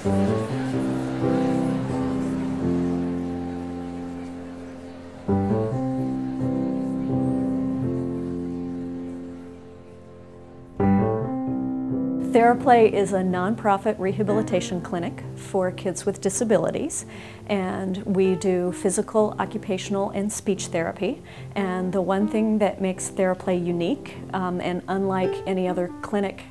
TherAplay is a nonprofit rehabilitation clinic for kids with disabilities, and we do physical, occupational, and speech therapy. And the one thing that makes TherAplay unique and unlike any other clinic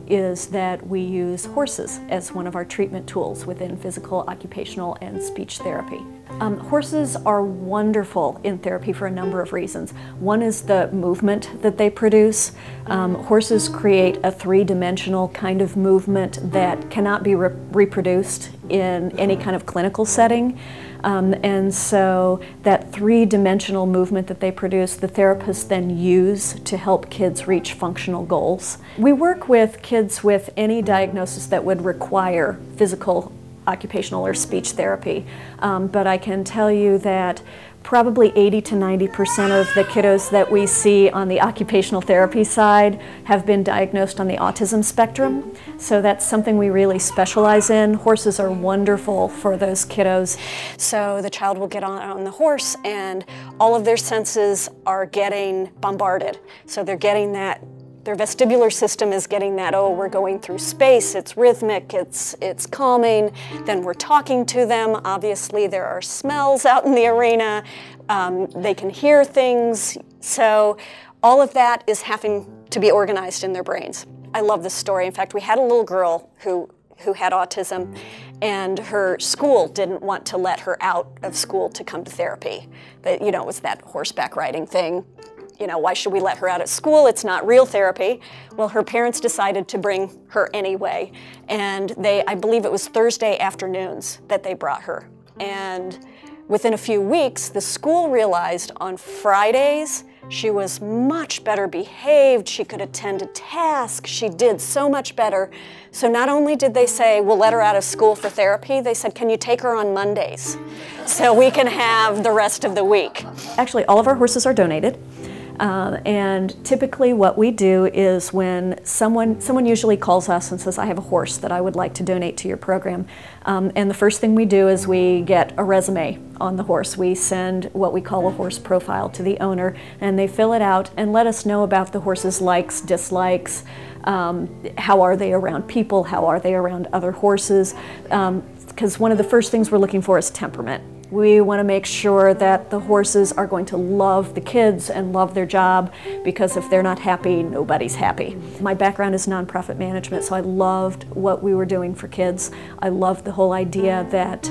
is that we use horses as one of our treatment tools within physical, occupational, and speech therapy. Horses are wonderful in therapy for a number of reasons. One is the movement that they produce. Horses create a three-dimensional kind of movement that cannot be reproduced in any kind of clinical setting. And so that three-dimensional movement that they produce, the therapists then use to help kids reach functional goals. We work with kids with any diagnosis that would require physical, occupational, or speech therapy. But I can tell you that probably 80 to 90% of the kiddos that we see on the occupational therapy side have been diagnosed on the autism spectrum. So that's something we really specialize in. Horses are wonderful for those kiddos. So the child will get on the horse and all of their senses are getting bombarded. So they're getting that, their vestibular system is getting that, oh, we're going through space, it's rhythmic, it's calming. Then we're talking to them. Obviously there are smells out in the arena. They can hear things. So all of that is having to be organized in their brains. I love this story. In fact, we had a little girl who had autism, and her school didn't want to let her out of school to come to therapy. But, you know, it was that horseback riding thing. You know, why should we let her out at school? It's not real therapy. Well, her parents decided to bring her anyway. And I believe it was Thursday afternoons that they brought her. And within a few weeks, the school realized on Fridays, she was much better behaved. She could attend a task. She did so much better. So not only did they say, we'll let her out of school for therapy, they said, can you take her on Mondays so we can have the rest of the week? Actually, all of our horses are donated. And typically what we do is when someone usually calls us and says, I have a horse that I would like to donate to your program. And the first thing we do is we get a resume on the horse. We send what we call a horse profile to the owner, and they fill it out and let us know about the horse's likes, dislikes, how are they around people, how are they around other horses, because one of the first things we're looking for is temperament. We want to make sure that the horses are going to love the kids and love their job, because if they're not happy, nobody's happy. My background is nonprofit management, so I loved what we were doing for kids. I loved the whole idea that,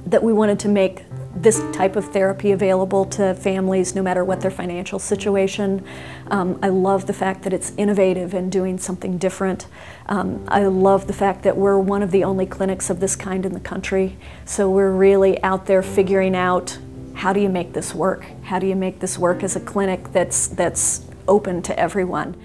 that we wanted to make this type of therapy available to families no matter what their financial situation. I love the fact that it's innovative and doing something different. I love the fact that we're one of the only clinics of this kind in the country. So we're really out there figuring out, how do you make this work? How do you make this work as a clinic that's open to everyone?